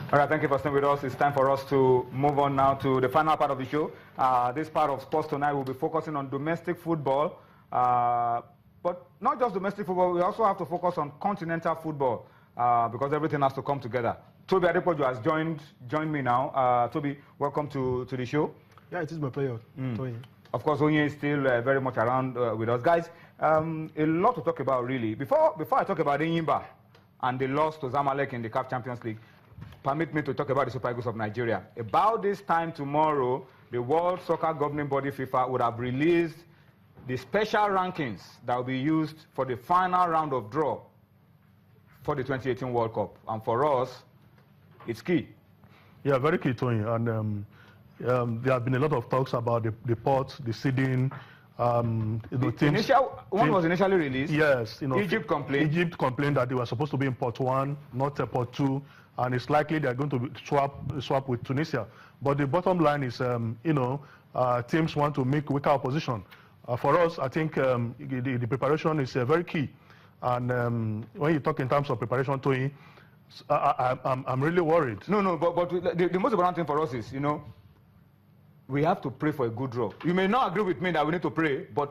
All right, thank you for staying with us. It's time for us to move on now to the final part of the show. This part of Sports Tonight will be focusing on domestic football. But not just domestic football, we also have to focus on continental football because everything has to come together. Toby Adepoju has joined me now. Toby, welcome to the show. Yeah, it is my pleasure. Of course, Onye is still very much around with us. Guys, a lot to talk about, really. Before I talk about Enyimba and the loss to Zamalek in the CAF Champions League, permit me to talk about the Super Eagles of Nigeria. About this time tomorrow, the World Soccer Governing Body FIFA would have released the special rankings that will be used for the final round of draw for the 2018 World Cup. And for us, it's key. Yeah, very key, Tony. And there have been a lot of talks about the pot, the seeding. One was initially released. Yes, Egypt complained. Egypt complained that they were supposed to be in pot 1, not pot 2, and it's likely they're going to swap with Tunisia. But the bottom line is, teams want to make weaker opposition. For us, I think the preparation is very key. And when you talk in terms of preparation, Tony, I'm really worried. No, but the most important thing for us is, we have to pray for a good draw. You may not agree with me that we need to pray, but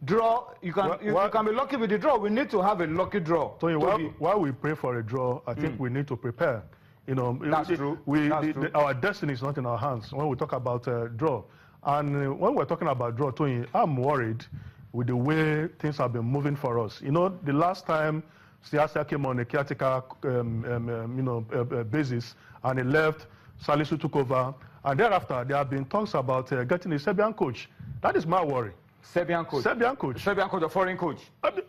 draw, you can be lucky with the draw. We need to have a lucky draw. Tony, while we pray for a draw, I think we need to prepare. That's true. Our destiny is not in our hands when we talk about draw. And when we're talking about draw, Tony, I'm worried with the way things have been moving for us. The last time Siasa came on a caretaker basis and he left, Salisu took over, and thereafter there have been talks about getting a Serbian coach. That is my worry. Serbian coach, a foreign coach.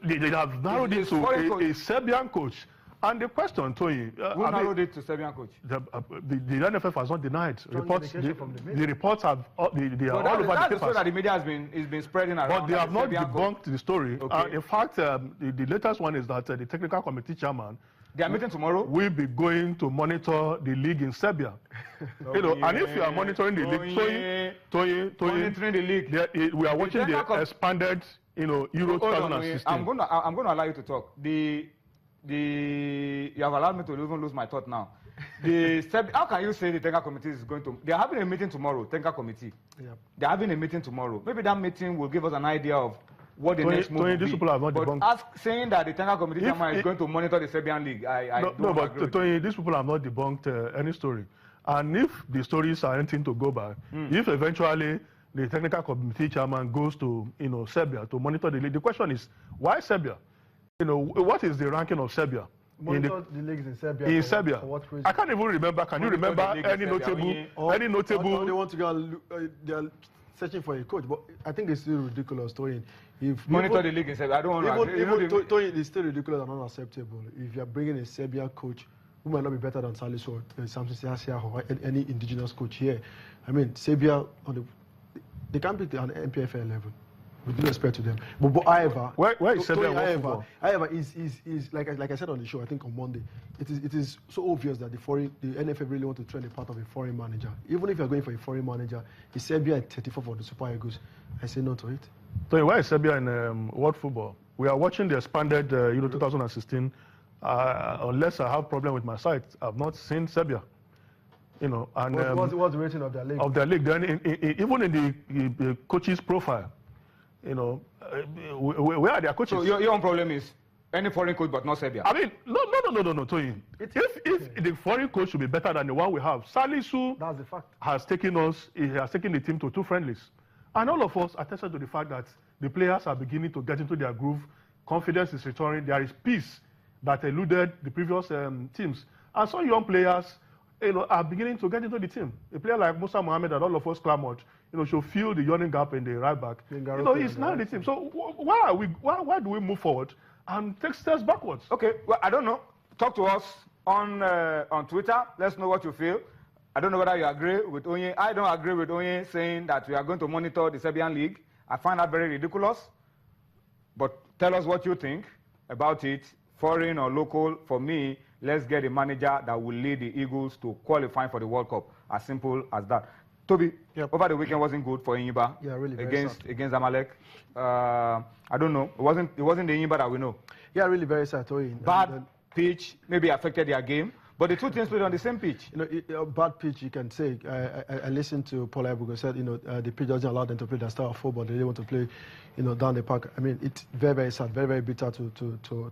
They have narrowed it to a Serbian coach. And the question, Tony, who narrowed it to Serbian coach? The NFF has not denied. The reports have they are all over the papers. That's the story that the media has been spreading around. But they have not debunked the story. Okay. In fact, the latest one is that the technical committee chairman, they are meeting tomorrow, will be going to monitor the league in Serbia. And if you are monitoring the league, monitoring the league, we are watching the expanded, Euro 2016. I'm going to allow you to talk. You have allowed me to even lose my thought now. How can you say the technical committee is going to? They are having a meeting tomorrow. Technical committee. Yep. They are having a meeting tomorrow. Maybe that meeting will give us an idea of what the next move will be. People have not debunked. Saying that the technical committee chairman is going to monitor the Serbian league, but Tony, these people have not debunked any story. And if the stories are anything to go by, if eventually the technical committee chairman goes to Serbia to monitor the league, the question is why Serbia? What is the ranking of Serbia? Monitor the leagues in Serbia. In Serbia. For what reason? I can't even remember. Can you remember any notable? They want to go. They are searching for a coach, but I think it's still ridiculous, Tony. If monitor the league in Serbia, I don't want to. Tony, it's still ridiculous and unacceptable. If you are bringing a Serbian coach who might not be better than Salisu or Samson Siasia or any indigenous coach here, I mean, Serbia they can't beat an NPFL level. With due respect to them, but however, where is Serbia? However, is like I said on the show, I think on Monday, it is so obvious that the NFF really want to train a part of a foreign manager. Even if you are going for a foreign manager, is Serbia at 34 for the Super Eagles? I say no to it. So where is Serbia in world football? We are watching the expanded Euro 2016. Unless I have problem with my site, I've not seen Serbia. And what's the rating of their league? Of their league, then even in the coach's profile. Where are their coaches? So your own problem is any foreign coach but not Serbia? I mean, no, Tony. If the foreign coach should be better than the one we have, Salisu that's the fact. He has taken the team to 2 friendlies. And all of us attested to the fact that the players are beginning to get into their groove. Confidence is returning. There is peace that eluded the previous teams. And some young players are beginning to get into the team. A player like Musa Mohamed that all of us clamored, should fill the yawning gap in the right back. He's now the team. So why do we move forward and take steps backwards? Okay, well, I don't know. Talk to us on Twitter. Let's know what you feel. I don't know whether you agree with Onye. I don't agree with Onye saying that we are going to monitor the Serbian league. I find that very ridiculous. But tell us what you think about it, foreign or local. For me, let's get a manager that will lead the Eagles to qualifying for the World Cup. As simple as that. Toby, over the weekend wasn't good for Enyimba. Yeah, really. Against Zamalek. I don't know. It wasn't the Enyimba that we know. Yeah, really very sad. Bad pitch maybe affected their game. But the two teams played on the same pitch. A bad pitch, you can say. I listened to Paul Ebugo said, the pitch doesn't allow them to play their style of football. They want to play, down the park. I mean, it's very, very sad, very, very bitter to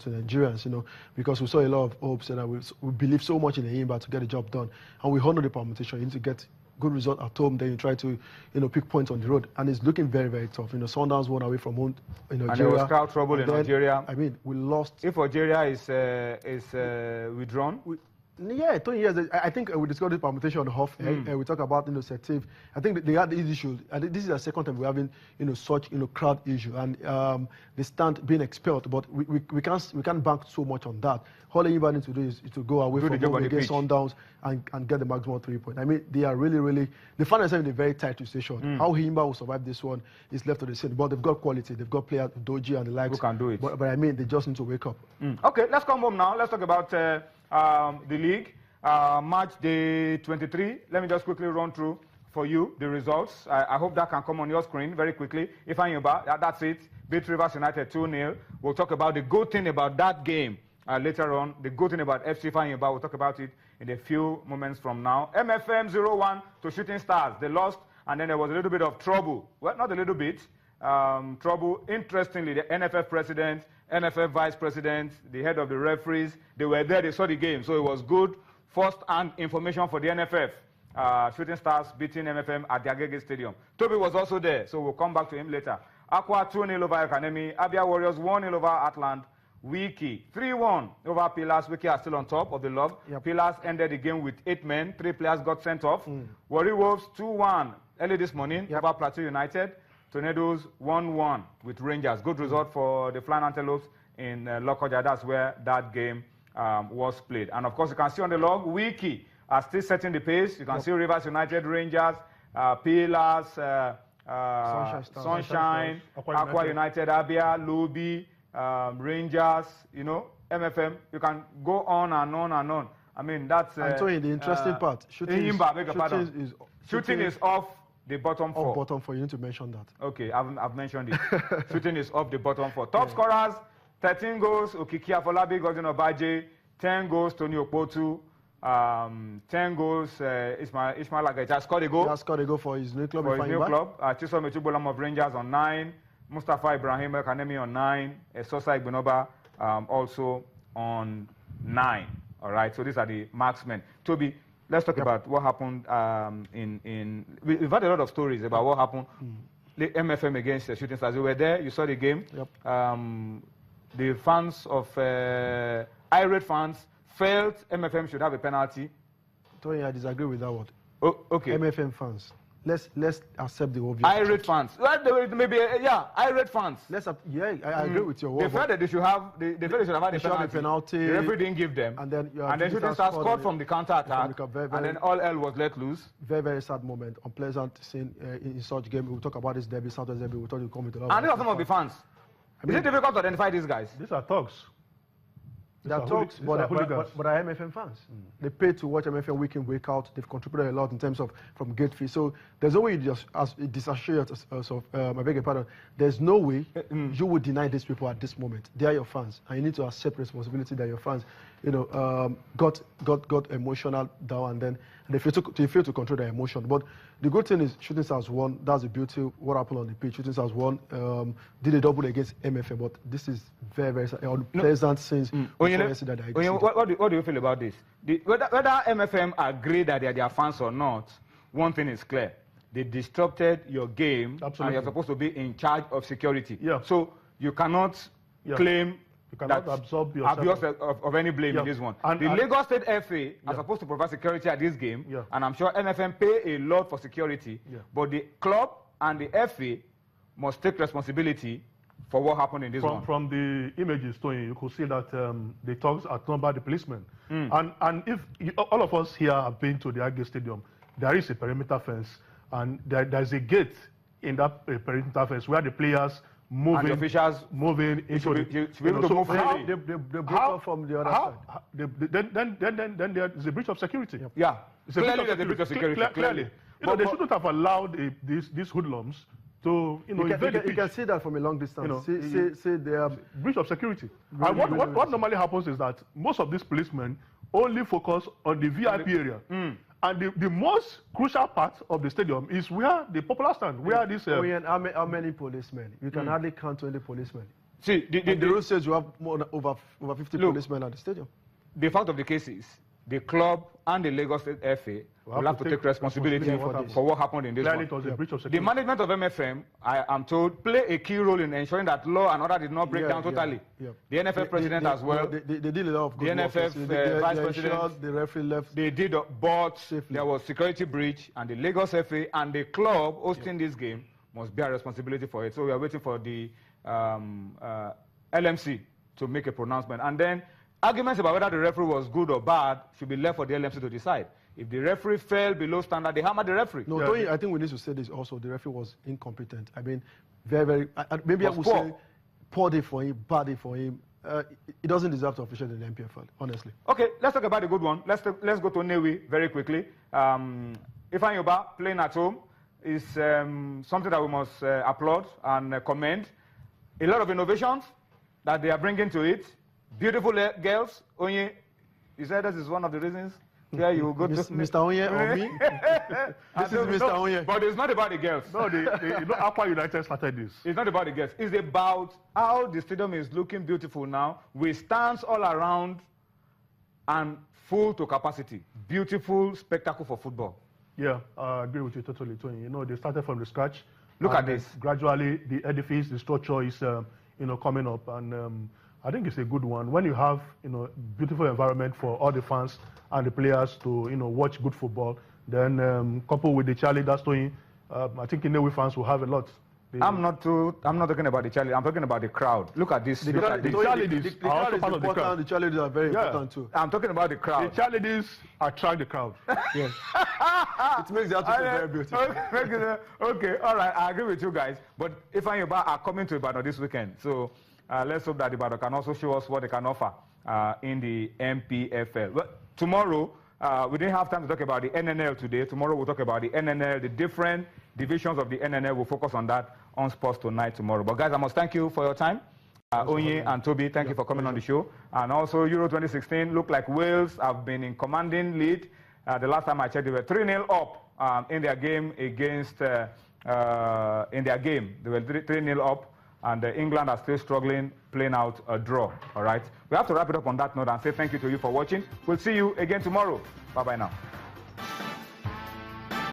Nigerians, because we saw a lot of hopes and we believe so much in Enyimba to get the job done. And we honor the permutation. You need to get good result at home, then you try to, pick points on the road. And it's looking very, very tough. Sundowns won away from home in Nigeria. And there was crowd trouble in Nigeria. I mean, we lost. If Algeria is withdrawn? Yeah, 20 years. I think we discussed the permutation on the half. We talk about Sective. I think they had these issues. And this is the second time we're having such crowd issue and the stand being expelled. But we can't bank so much on that. All Enyimba needs to do is to go away from home against Sundowns and get the maximum 3 points. I mean, they are really they find themselves in a very tight situation. How Enyimba will survive this one is left to the same. But they've got quality. They've got players, Doji and the likes. Who can do it. But I mean, they just need to wake up. Okay, let's come home now. Let's talk about the league. March day 23. Let me just quickly run through for you the results. I hope that can come on your screen very quickly. Enyimba, that's it. Beat Rivers United 2-0. We'll talk about the good thing about that game later on. The good thing about FC Enyimba, we'll talk about it in a few moments from now. MFM 0-1 to Shooting Stars. They lost, and then there was a little bit of trouble. Well, not a little bit. Trouble. Interestingly, the NFF president, NFF vice president, the head of the referees, they were there, they saw the game. So it was good first-hand information for the NFF. Shooting Stars beating MFM at the Agege Stadium. Toby was also there, so we'll come back to him later. Aqua 2-0 over Academy. Abia Warriors 1-0 over Atlant. Wiki 3-1 over Pillars. Wiki are still on top of the log. Yep. Pillars ended the game with 8 men. 3 players got sent off. Warri Wolves 2-1 early this morning over Plateau United. Tornadoes 1-1 with Rangers. Good result for the Flying Antelopes in Lokoja. That's where that game was played. And of course, you can see on the log, Wiki are still setting the pace. You can see Rivers United, Rangers, Pillars, Sunshine, Aqua United, Abia, Lubi, Rangers, MFM. You can go on and on and on. I mean, that's... Antonio, the interesting part. Shooting is off the bottom 4. Bottom 4, you need to mention that. Okay, I've mentioned it. Shooting is off the bottom 4. Top scorers, 13 goals, Okiki Afolabi, Godwin Obaje, 10 goals, Tony Okpotu, 10 goals, Ismail Agaja scored a goal. He has scored a goal for his new club. Chisom Metubolam of Rangers on 9, Mustafa Ibrahim Kanemi on 9, Sosa Igbinoba also on 9. All right, so these are the marksmen. Toby, let's talk about what happened we've had a lot of stories about what happened. The MFM against the Shooting Stars. You were there, you saw the game. The fans of irate fans felt MFM should have a penalty. Tony, I disagree with that one. Oh, okay. MFM fans. Let's accept the obvious. Irate fans. Well, maybe irate fans. I agree with your word. They felt that they should have had a penalty. The referee didn't give them. And then Shooting Stars scored from the counter attack. And then all hell was let loose. Very, very sad moment. Unpleasant scene in such game. We'll talk about this derby, Southwest derby. We'll talk to come with a lot. And these are some of the fans. Is it difficult to identify these guys? These are thugs. They are talks, but are MFM fans. They pay to watch MFM week in, week out. They've contributed a lot in terms of from gate fee. So there's no way you just disassociate yourself. I beg your pardon. There's no way you would deny these people at this moment. They are your fans, and you need to accept responsibility that your fans, got emotional down, and then they fail to control their emotion. But the good thing is Shooting Stars won. That's the beauty. What happened on the pitch? Shooting Stars won. Did a double against MFM, but this is very, very unpleasant scenes. What do you feel about this? Whether MFM agree that they are their fans or not, one thing is clear. They disrupted your game. Absolutely. And you're supposed to be in charge of security. Yeah. So you cannot claim you cannot absorb yourself of any blame in this one. And Lagos State FA are supposed to provide security at this game, and I'm sure MFM pay a lot for security, but the club and the FA must take responsibility for what happened in this one. From the images, Tony, you could see that the thugs outnumbered the policemen. And if all of us here have been to the Agege Stadium, there is a perimeter fence, and there's a gate in that perimeter fence where the players moving, and the officials moving into the... Should be able to move freely. They broke off from the other side. Then there's a breach of security. Yeah, clearly there's a breach of security. Clearly. They shouldn't have allowed these hoodlums to, invade the pitch. You can see that from a long distance. See they are... Breach of security. Really, and what normally happens is that most of these policemen only focus on the VIP area. And the most crucial part of the stadium is where the popular stand, where this... how many policemen? You can hardly count 20 policemen. See, the rule says you have over 50 policemen at the stadium. The fact of the case is, the club and the Lagos State FA will have to take responsibility for what happened in this one. It was a breach of security. The management of MFM, I am told, play a key role in ensuring that law and order did not break down totally. The NFF president as well. They did a lot of good work. The NFF vice president. The referee left. They did, but safely. There was security breach, and the Lagos FA and the club hosting this game must bear responsibility for it. So we are waiting for the LMC to make a pronouncement. And then arguments about whether the referee was good or bad should be left for the LMC to decide. If the referee fell below standard, they hammer the referee. No, Tony, I think we need to say this also. The referee was incompetent. I mean, very, maybe I would say poor day for him, bad day for him. He doesn't deserve to officiate in the NPFL, honestly. Okay, let's talk about the good one. Let's go to Newi very quickly. Enyimba playing at home is something that we must applaud and commend. A lot of innovations that they are bringing to it. Beautiful girls. Onye, you said this is one of the reasons. Yeah, you go to Mr. Onye or me? This is Mr. Onye. But it's not about the girls. No, you know, Aqua United started this. It's not about the girls. It's about how the stadium is looking beautiful now, with stands all around and full to capacity. Beautiful spectacle for football. Yeah, I agree with you totally, Tony. You know, they started from the scratch. Look at this. Gradually, the edifice, the structure is, coming up, and I think it's a good one. When you have, beautiful environment for all the fans and the players to, watch good football, then coupled with the challenge that's doing, I think Inewi fans will have a lot. I'm not talking about the challenge. I'm talking about the crowd. Look at this. The challenges are also part of the crowd. The challenges are very important too. I'm talking about the crowd. The challenges attract the crowd. Yes. It makes the atmosphere very beautiful. Okay, all right. I agree with you guys. But Enyimba are coming to Ibadan this weekend, so let's hope that Ibadan can also show us what they can offer in the NPFL. But tomorrow, we didn't have time to talk about the NNL today. Tomorrow we'll talk about the NNL, the different divisions of the NNL. We'll focus on that on Sports Tonight tomorrow. But guys, I must thank you for your time. Onye and Toby, thank you for coming on the show. And also Euro 2016, looked like Wales have been in commanding lead. The last time I checked, they were 3-0 up in their game against, They were 3-0 up. And England are still struggling, playing out a draw, all right? We have to wrap it up on that note and say thank you to you for watching. We'll see you again tomorrow. Bye-bye now.